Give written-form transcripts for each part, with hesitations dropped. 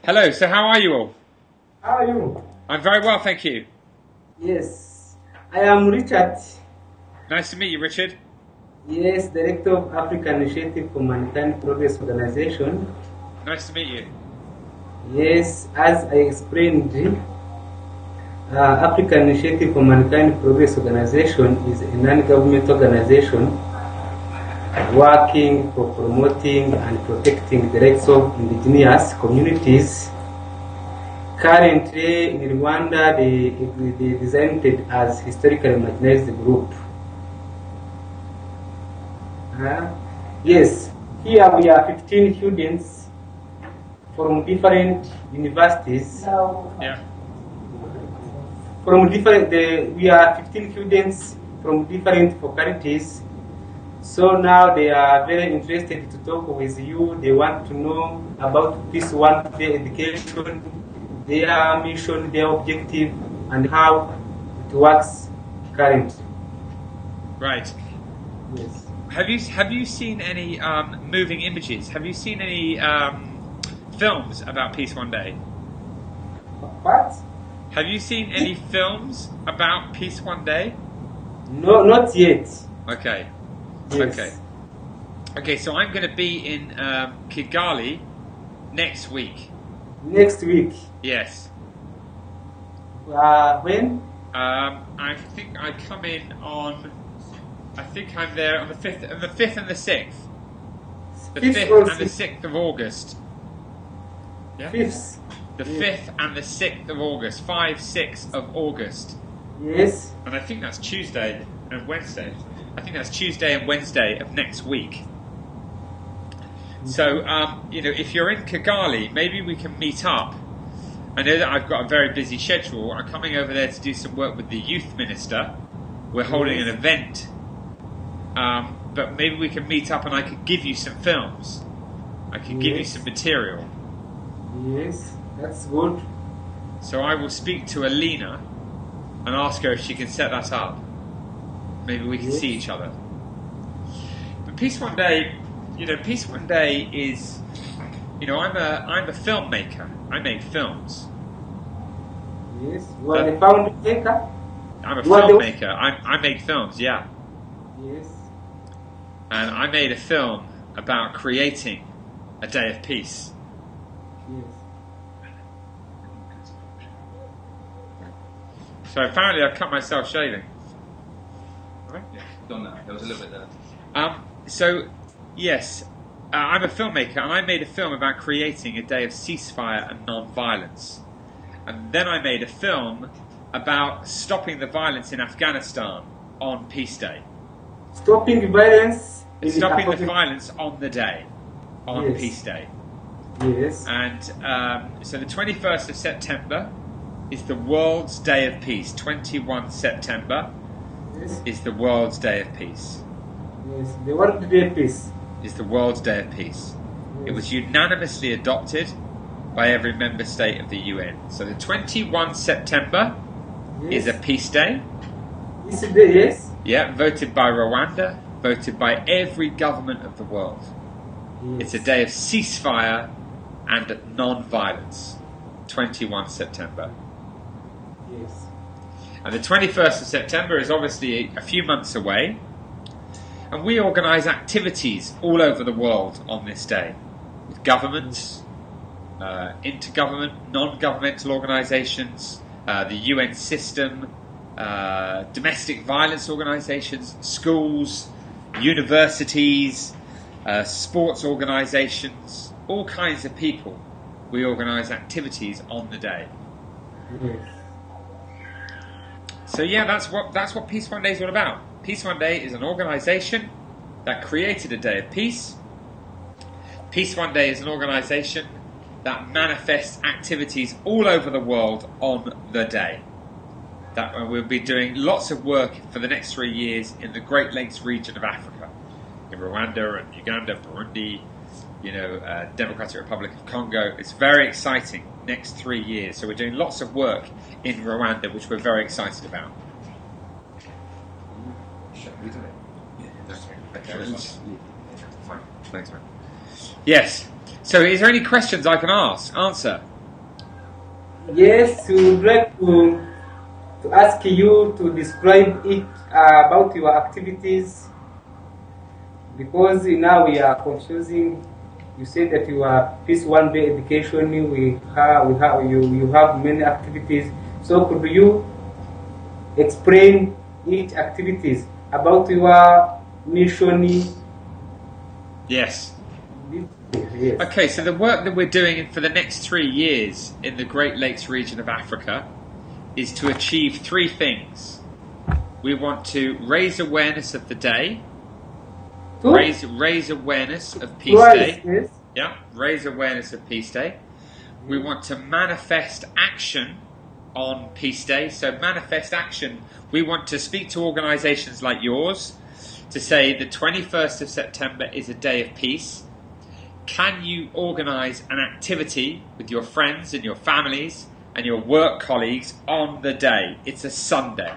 Hello, so how are you all? How are you? I'm very well, thank you. Yes, I am Richard. Nice to meet you, Richard. Yes, Director of African Initiative for Humanitarian Progress Organization. Nice to meet you. Yes, as I explained, African Initiative for Humanitarian Progress Organization is a non-government organization working for promoting and protecting the rights of indigenous communities. Currently in Rwanda, they designed it as historically marginalized group. Yes, here we are 15 students from different universities. Yeah. We are 15 students from different faculties. So now they are very interested to talk with you. They want to know about this one-day education, their mission, their objective, and how it works currently. Right. Yes. Have you seen any moving images? Have you seen any films about Peace One Day? What? Have you seen any films about Peace One Day? No, not yet. Okay. Yes. Okay, so I'm going to be in Kigali next week. Next week. Yes. When? I think I come in on. I think I'm there on the 5th and the 5th and the 6th. The 5th and the 6th of August. Yeah. 5th. The 5th and the 6th of August. 5, 6 of August. Yes. And I think that's Tuesday and Wednesday. I think that's Tuesday and Wednesday of next week. So, if you're in Kigali, maybe we can meet up. I know that I've got a very busy schedule. I'm coming over there to do some work with the youth minister. We're holding an event. But maybe we can meet up and I could give you some films. I could give you some material. Yes, that's good. So I will speak to Alina and ask her if she can set that up. Maybe we can see each other. But Peace One Day, Peace One Day is, I'm a filmmaker. I make films. Yes, you are the filmmaker. I'm a filmmaker. I make films, yeah. Yes. And I made a film about creating a day of peace. Yes. So apparently I've cut myself shaving. Right? Yeah, done that. There was a little bit there. I'm a filmmaker and I made a film about creating a day of ceasefire and non-violence. And then I made a film about stopping the violence in Afghanistan on Peace Day. Stopping violence. Stopping the violence on the day, on Peace Day. Yes. And so the 21st of September is the World's Day of Peace. 21 September is the World's Day of Peace. Yes, the World Day of Peace. Is the World's Day of Peace. It was unanimously adopted by every member state of the UN. So the 21 September is a peace day. Peace Day, yes. Yeah, voted by Rwanda, voted by every government of the world. Yes. It's a day of ceasefire and non-violence. 21 September. Yes. And the 21st of September is obviously a few months away. And we organise activities all over the world on this day. With governments, intergovernment, non-governmental organisations, the UN system, domestic violence organisations, schools, universities, sports organisations, all kinds of people. We organise activities on the day. Yes. So yeah, that's what Peace One Day is all about. Peace One Day is an organisation that created a day of peace. Peace One Day is an organisation that manifests activities all over the world on the day. That we'll be doing lots of work for the next 3 years in the Great Lakes region of Africa, in Rwanda and Uganda, Burundi, Democratic Republic of Congo. It's very exciting. Next 3 years, so we're doing lots of work in Rwanda, which we're very excited about. Thanks, man. Yes. So, is there any questions I can answer? Yes, we would like to ask you to describe it about your activities, because now we are confusing. You said that you are Peace One Day Education. You have many activities. So could you explain each activities about your mission? Yes. Yes. Okay, so the work that we're doing for the next 3 years in the Great Lakes region of Africa is to achieve 3 things. We want to raise awareness of the day, raise awareness of Peace Day. Yes. Yeah, raise awareness of Peace Day. We want to manifest action on Peace Day. So manifest action, we want to speak to organisations like yours to say the 21st of September is a day of peace. Can you organise an activity with your friends and your families and your work colleagues on the day? It's a Sunday.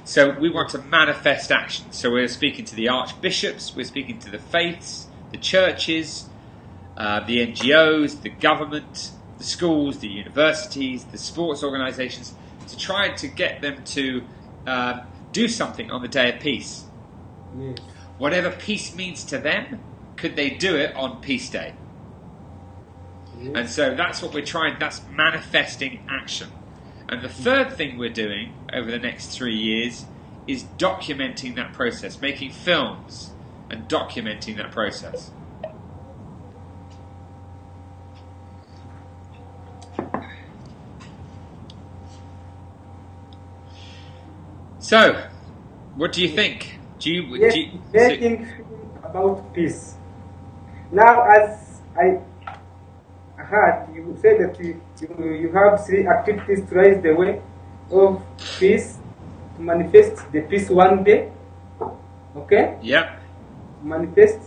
So we want to manifest action. So we're speaking to the archbishops, we're speaking to the faiths, the churches, the NGOs, the government, the schools, the universities, the sports organisations, to try to get them to do something on the day of peace. Yes. Whatever peace means to them, could they do it on Peace Day? Yes. And so that's what we're trying, that's manifesting action. And the third thing we're doing over the next 3 years is documenting that process, making films and documenting that process. So, what do you think? Think about peace. Now, as I heard, you said that you have 3 activities to raise the way of peace, to manifest the peace one day. Okay? Yeah. To manifest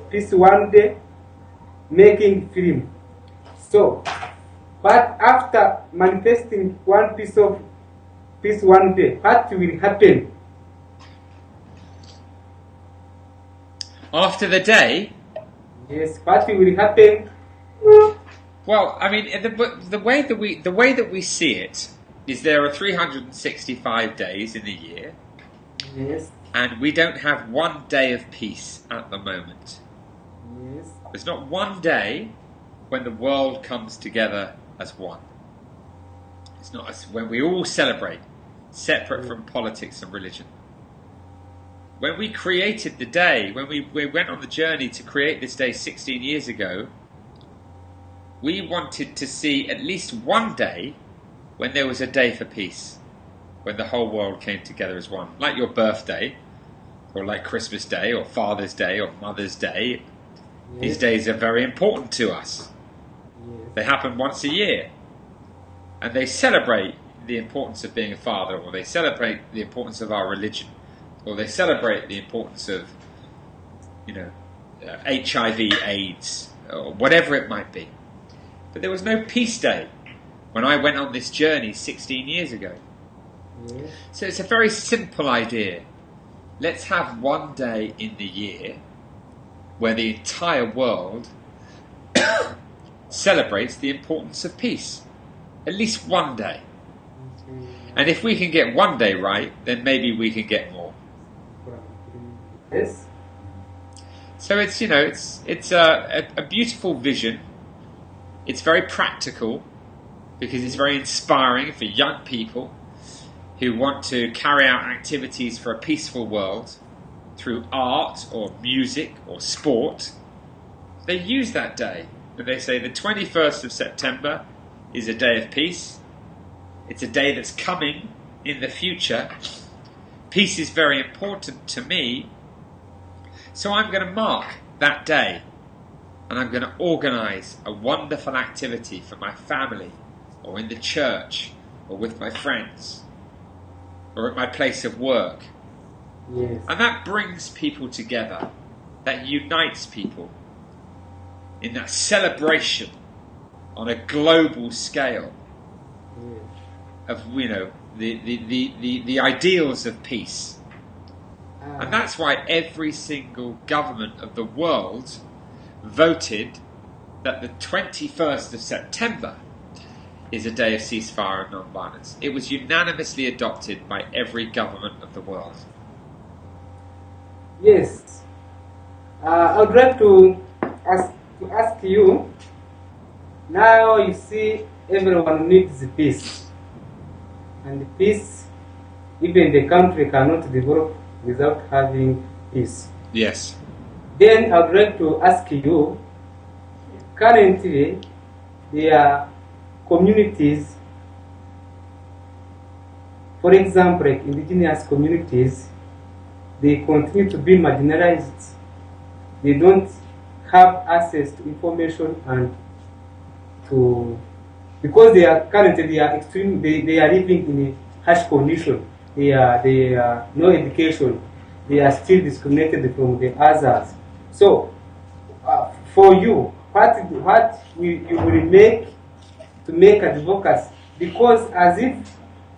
peace one day, making film. So, but after manifesting one piece of peace one day, what will happen? After the day? Yes, what will happen? Well, I mean, the way that we see it is there are 365 days in the year. Yes. And we don't have one day of peace at the moment. Yes. There's not one day when the world comes together as one. It's not when we all celebrate, separate from politics and religion. When we created the day, when we went on the journey to create this day 16 years ago, we wanted to see at least one day when there was a day for peace, when the whole world came together as one. Like your birthday, or like Christmas Day, or Father's Day, or Mother's Day. Yes. These days are very important to us. Yes. They happen once a year. And they celebrate the importance of being a father, or they celebrate the importance of our religion, or they celebrate the importance of, HIV, AIDS, or whatever it might be. But there was no Peace Day when I went on this journey 16 years ago. Yes. So it's a very simple idea. Let's have one day in the year where the entire world celebrates the importance of peace. At least one day. And if we can get one day right, then maybe we can get more. Yes. So it's a beautiful vision. It's very practical because it's very inspiring for young people who want to carry out activities for a peaceful world through art or music or sport. They use that day and they say the 21st of September is a day of peace. It's a day that's coming in the future. Peace is very important to me. So I'm going to mark that day and I'm going to organise a wonderful activity for my family or in the church or with my friends or at my place of work. Yes. And that brings people together. That unites people in that celebration on a global scale of the ideals of peace. And that's why every single government of the world voted that the 21st of September is a day of ceasefire and non-violence. It was unanimously adopted by every government of the world. Yes. I would like to ask you, now you see everyone needs peace. And peace, even the country cannot develop without having peace. Yes. Then I would like to ask you, currently there are communities, for example, like indigenous communities, they continue to be marginalized. They don't have access to information and to, because they are currently they are extreme, they are living in a harsh condition. They are no education. They are still disconnected from the others. So, for you, what you will make to make advocacy? Because as if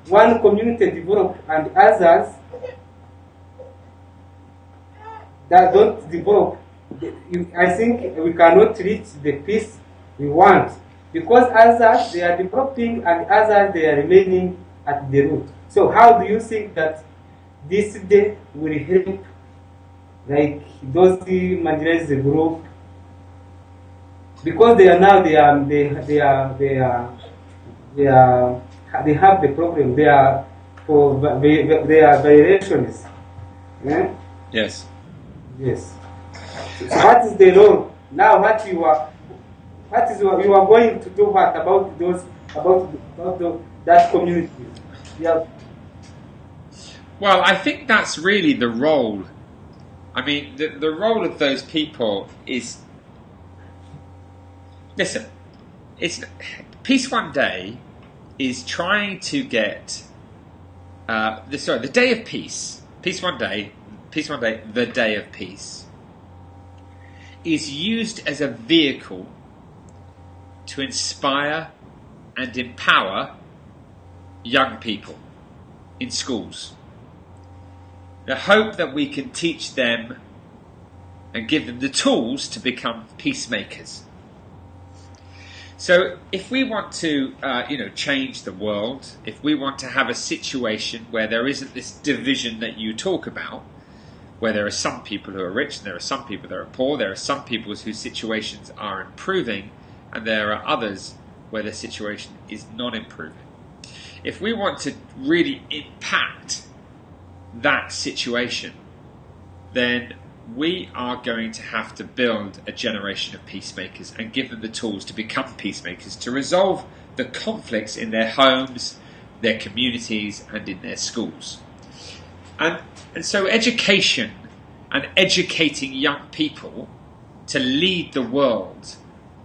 one community develop and others that don't develop, I think we cannot reach the peace we want. Because others, they are developing and others, they are remaining at the root. So how do you think that this day will help, like those marginalized group? Because they are now, they have the problem. They are variations. Yeah? Yes. Yes. So what is the role now? What you are going to do? What about those that community? Yeah. Well, I think that's really the role. I mean, the role of those people is. Listen, it's Peace One Day is trying to get the Day of Peace. Peace One Day, the Day of Peace, is used as a vehicle to inspire and empower young people in schools. The hope that we can teach them and give them the tools to become peacemakers. So if we want to, change the world, if we want to have a situation where there isn't this division that you talk about, where there are some people who are rich and there are some people that are poor, there are some people whose situations are improving, and there are others where the situation is not improving. If we want to really impact that situation, then we are going to have to build a generation of peacemakers and give them the tools to become peacemakers, to resolve the conflicts in their homes, their communities, and in their schools. And so education and educating young people to lead the world,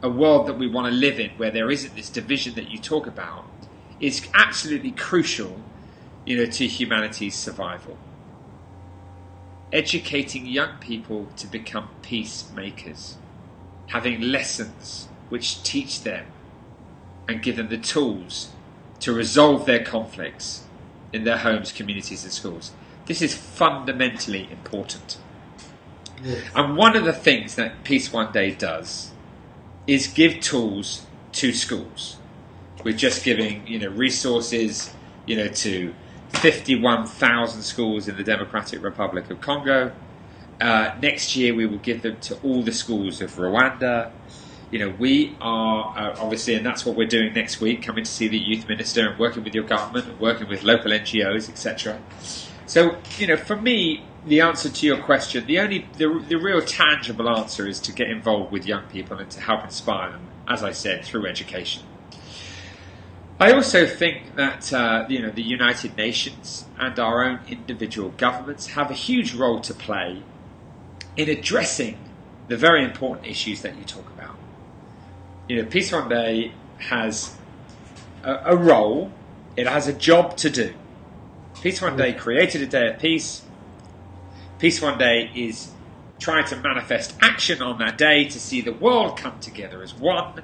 a world that we want to live in, where there isn't this division that you talk about, is absolutely crucial, to humanity's survival. Educating young people to become peacemakers, having lessons which teach them and give them the tools to resolve their conflicts in their homes, communities and schools. This is fundamentally important. Yes. And one of the things that Peace One Day does is give tools to schools. We're just giving, resources, to 51,000 schools in the Democratic Republic of Congo. Next year we will give them to all the schools of Rwanda. We are obviously, and that's what we're doing next week, coming to see the youth minister and working with your government and working with local NGOs, etc. So, for me, the answer to your question, the real tangible answer is to get involved with young people and to help inspire them, as I said, through education. I also think that the United Nations and our own individual governments have a huge role to play in addressing the very important issues that you talk about. Peace One Day has a role, it has a job to do. Peace One Day created a day of peace. Peace One Day is trying to manifest action on that day to see the world come together as one.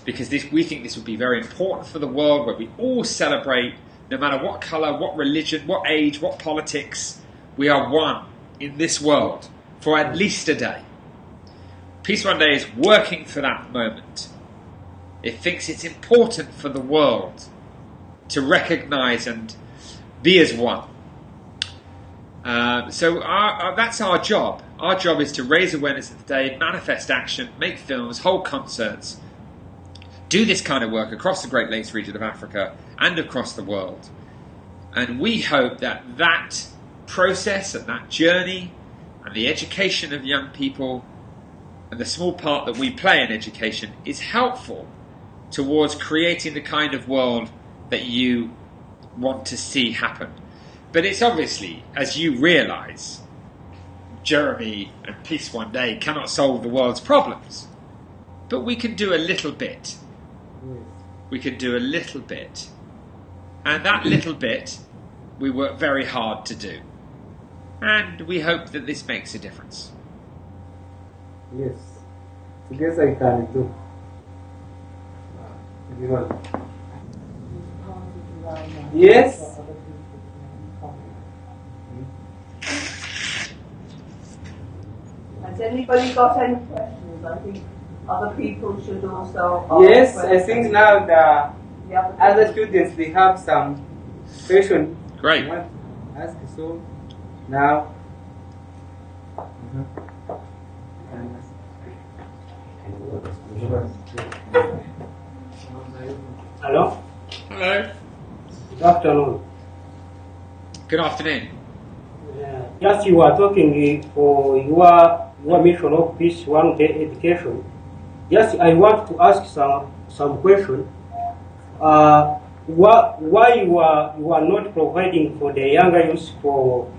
Because we think this would be very important for the world, where we all celebrate, no matter what colour, what religion, what age, what politics, we are one in this world for at least a day. Peace One Day is working for that moment. It thinks it's important for the world to recognize and be as one. So that's our job. Our job is to raise awareness of the day, manifest action, make films, hold concerts, do this kind of work across the Great Lakes region of Africa and across the world. And we hope that that process and that journey and the education of young people and the small part that we play in education is helpful towards creating the kind of world that you want to see happen. But it's obviously, as you realise, Jeremy and Peace One Day cannot solve the world's problems. But we can do a little bit. We can do a little bit. And that little bit we work very hard to do. And we hope that this makes a difference. Yes. Yes, I can do. Yes. Has anybody got any questions? I think other people should also ask Yes, questions. I think now the Yeah, other students, they have some question. Great. I want to ask, so now. Hello? Hello. Good afternoon. Good afternoon. Just you were talking for your mission of Peace One Day Education. Just I want to ask some question. Why you are not providing for the younger youth for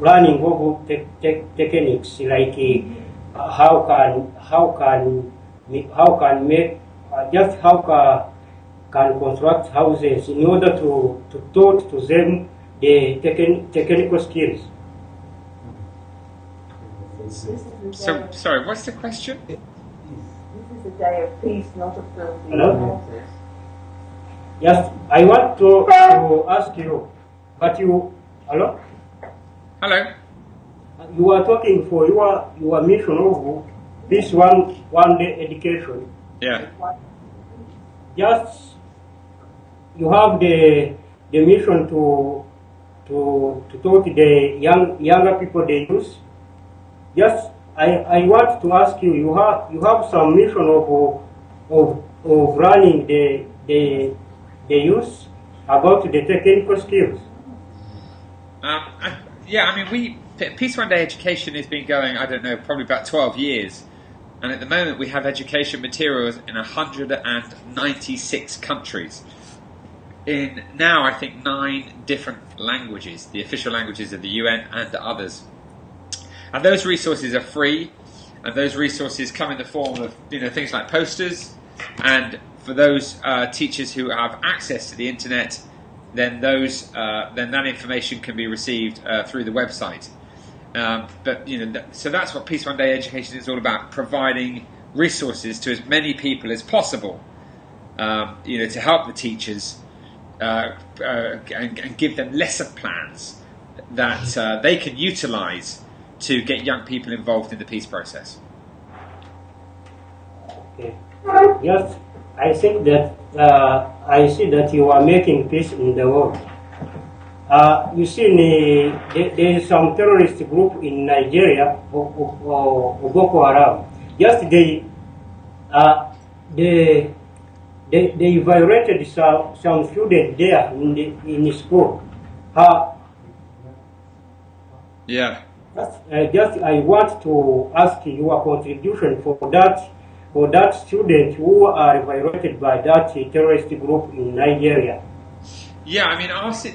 learning of techniques like how can construct houses in order to taught to them the technical skills. So, sorry, what's the question? this is a day of peace, not of filthy Hello? waters. Yes, I want to ask you, but you, hello? Hello. You are talking for your mission of this one day education. Yeah. Just you have the mission to talk to the younger people they use. Just I want to ask you. You have some mission of running the youth about the technical skills. Yeah, I mean, Peace One Day Education has been going, I don't know, probably about 12 years. And at the moment we have education materials in 196 countries. In now, I think, 9 different languages, the official languages of the UN and others. And those resources are free, and those resources come in the form of things like posters. And for those teachers who have access to the internet, then that information can be received through the website. So that's what Peace One Day Education is all about: providing resources to as many people as possible, to help the teachers and give them lesson plans that they can utilise to get young people involved in the peace process. Okay. Yes, I think that I see that you are making peace in the world. You see, there is some terrorist group in Nigeria, Boko Haram. Just they violated some students there in school. Yeah. Just I want to ask your contribution for that student who are violated by that terrorist group in Nigeria. Yeah, I mean,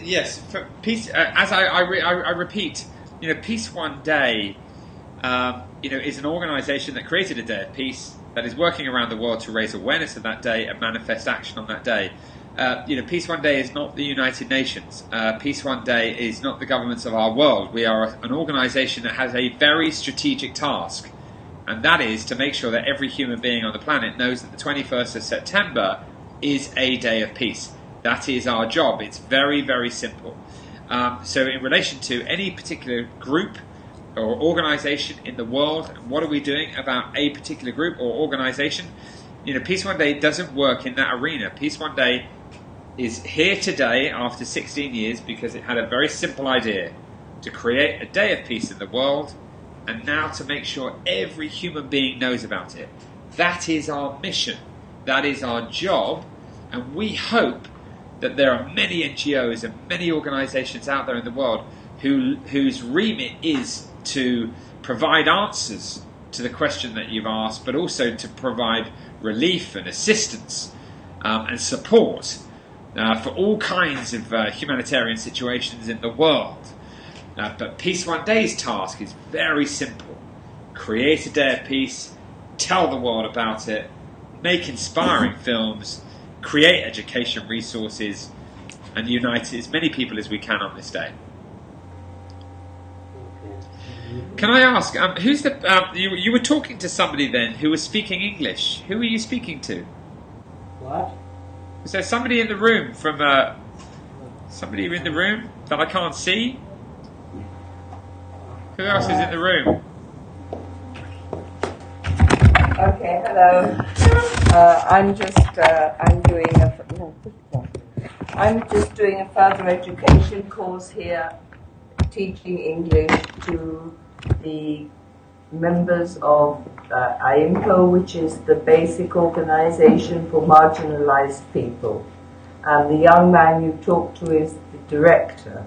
yes. For peace, as I repeat, Peace One Day, is an organisation that created a day of peace that is working around the world to raise awareness of that day and manifest action on that day. Peace One Day is not the United Nations. Peace One Day is not the governments of our world. We are an organisation that has a very strategic task, and that is to make sure that every human being on the planet knows that the 21st of September is a day of peace. That is our job. It's very, very simple. So in relation to any particular group, or organisation in the world, and what are we doing about a particular group or organisation. Peace One Day doesn't work in that arena. Peace One Day is here today after 16 years because it had a very simple idea: to create a day of peace in the world, and now to make sure every human being knows about it. That is our mission. That is our job, and we hope that there are many NGOs and many organisations out there in the world whose remit is to provide answers to the question that you've asked, but also to provide relief and assistance and support for all kinds of humanitarian situations in the world. But Peace One Day's task is very simple: create a day of peace, tell the world about it, make inspiring films, create education resources, and unite as many people as we can on this day. Can I ask, who's the? You were talking to somebody then who was speaking English. Who were you speaking to? What? Was there somebody in the room from? Somebody in the room that I can't see? Who else is in the room? Okay, hello. I'm just doing a further education course here, teaching English to the members of AIMPO, which is the basic organization for marginalized people. And the young man you talk to is the director,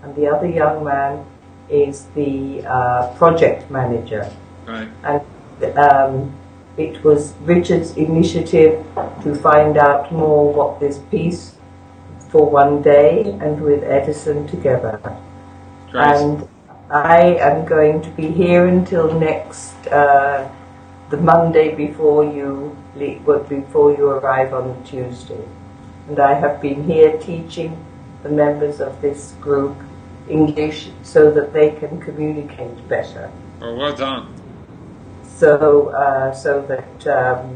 and the other young man is the project manager. Right. And it was Richard's initiative to find out more what this Peace for One Day, and with Edison together. Great. And I am going to be here until next the Monday before you leave, before you arrive on Tuesday. And I have been here teaching the members of this group English so that they can communicate better. Well done. So that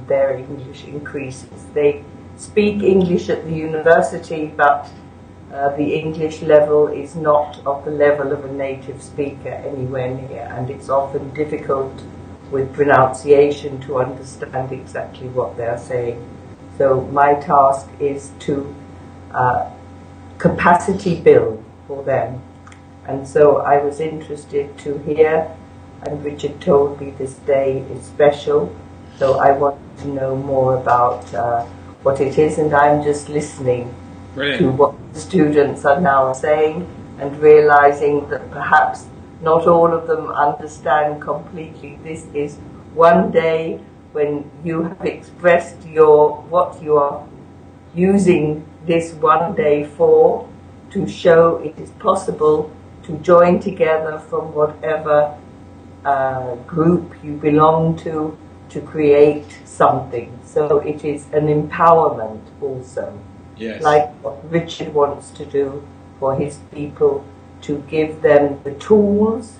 their English increases. They speak English at the university, but the English level is not of the level of a native speaker anywhere near, and it's often difficult with pronunciation to understand exactly what they're saying. So my task is to capacity build for them. And so I was interested to hear, and Richard told me this day is special, so I wanted to know more about what it is, and I'm just listening Brilliant. to what the students are now saying, and realizing that perhaps not all of them understand completely. This is one day when you have expressed what you are using this one day for, to show it is possible to join together from whatever group you belong to create something. So it is an empowerment also. Yes. Like what Richard wants to do for his people, to give them the tools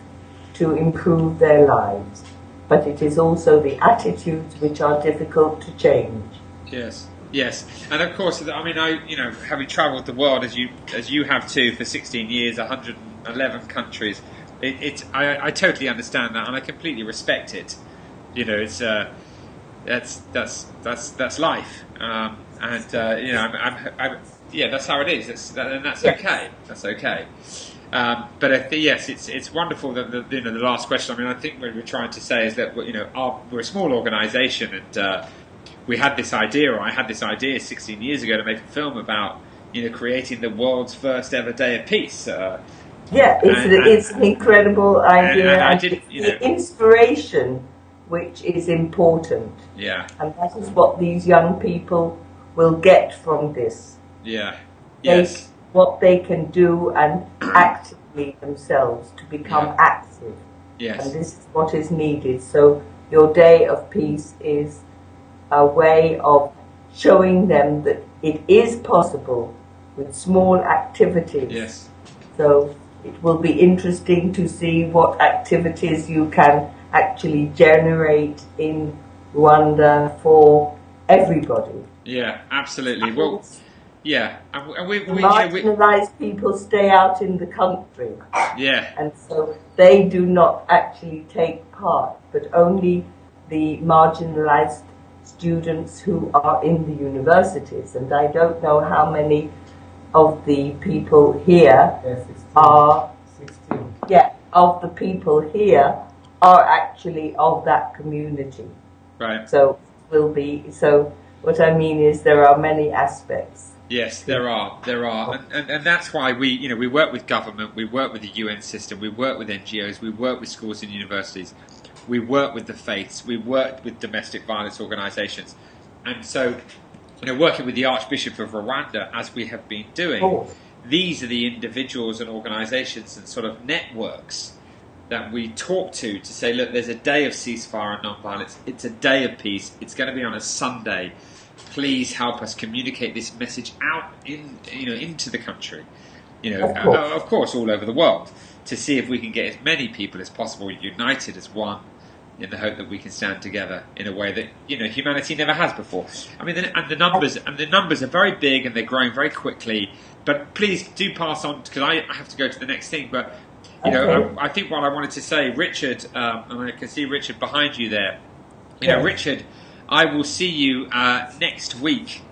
to improve their lives. But it is also the attitudes which are difficult to change. Yes. Yes, and of course, I mean, having travelled the world as you have too for 16 years, 111 countries, I totally understand that, and I completely respect it. It's that's life, and that's how it is. And that's okay. That's okay. But yes, it's wonderful that the last question. I mean, I think what we're trying to say is that we're a small organisation, and we had this idea, or I had this idea 16 years ago to make a film about creating the world's first ever day of peace. It's an incredible idea, and I and did, it's the inspiration which is important. Yeah. And that is what these young people will get from this. Yeah. Yes. What they can do, and actively themselves to become active. Yes. And this is what is needed. So your day of peace is a way of showing them that it is possible with small activities. Yes. So it will be interesting to see what activities you can actually generate in Rwanda for everybody. Yeah, absolutely. Well, Yeah, and we marginalised people stay out in the country. Yeah. And so they do not actually take part, but only the marginalised students who are in the universities. And I don't know how many of the people here are 16. Yeah, of the people here are actually of that community. Right. So what I mean is there are many aspects. Yes, there are, and that's why we work with government, we work with the UN system, we work with NGOs, we work with schools and universities, we work with the faiths, we work with domestic violence organisations, and so working with the Archbishop of Rwanda, as we have been doing, these are the individuals and organisations and sort of networks that we talk to say, look, there's a day of ceasefire and non-violence, it's a day of peace, it's going to be on a Sunday. Please help us communicate this message out into the country, of course, all over the world, to see if we can get as many people as possible united as one, in the hope that we can stand together in a way that humanity never has before. I mean, the numbers are very big and they're growing very quickly. But please do pass on, because I have to go to the next thing. But I think what I wanted to say, Richard, and I can see Richard behind you there. Richard. I will see you next week.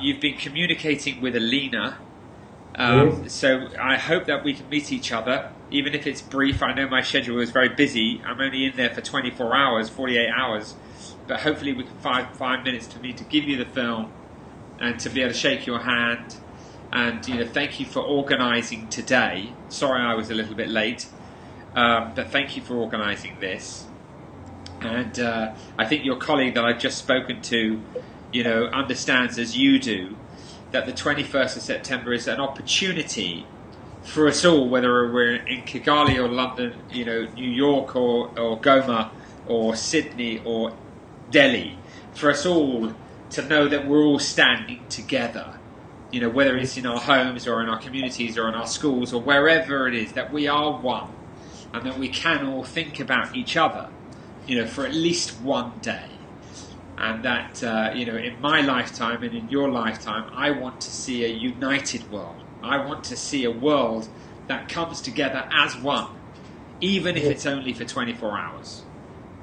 You've been communicating with Alina. So I hope that we can meet each other, even if it's brief. I know my schedule is very busy. I'm only in there for 24 hours, 48 hours. But hopefully we can find 5 minutes for me to give you the film and to be able to shake your hand. And thank you for organising today. Sorry I was a little bit late. But thank you for organising this. And I think your colleague that I've just spoken to, understands as you do that the 21st of September is an opportunity for us all, whether we're in Kigali or London, New York or Goma or Sydney or Delhi, for us all to know that we're all standing together, whether it's in our homes or in our communities or in our schools or wherever it is, that we are one and that we can all think about each other. For at least one day. And that, in my lifetime and in your lifetime, I want to see a united world. I want to see a world that comes together as one, even if it's only for 24 hours.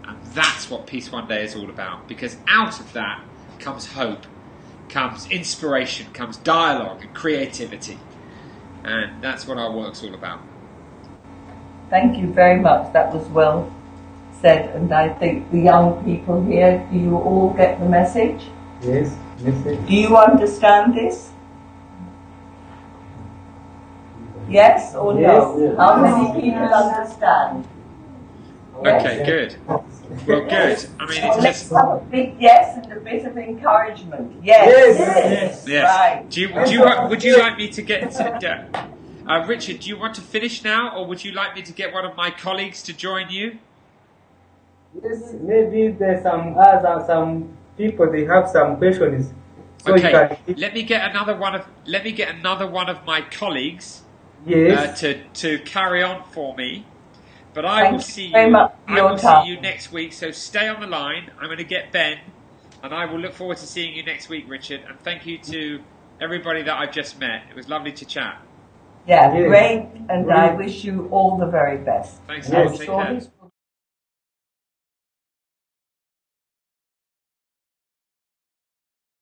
And that's what Peace One Day is all about, because out of that comes hope, comes inspiration, comes dialogue and creativity. And that's what our work's all about. Thank you very much. That was well said, and I think the young people here, do you all get the message? Yes, message. Do you understand this? Yes or no? Yes. How many people understand? Okay, good. Well, good. I mean, it's let's just have a big yes and a bit of encouragement. Yes. Right. Would you like me to get to, Richard? Do you want to finish now, or would you like me to get one of my colleagues to join you? Yes, maybe there's some people, they have some questions. So okay, let me get another one of my colleagues. Yes. To carry on for me. But I will see you next week. So stay on the line. I'm going to get Ben, and I will look forward to seeing you next week, Richard. And thank you to everybody that I've just met. It was lovely to chat. Yeah, great. And I wish you all the very best. Thanks a lot. Take care.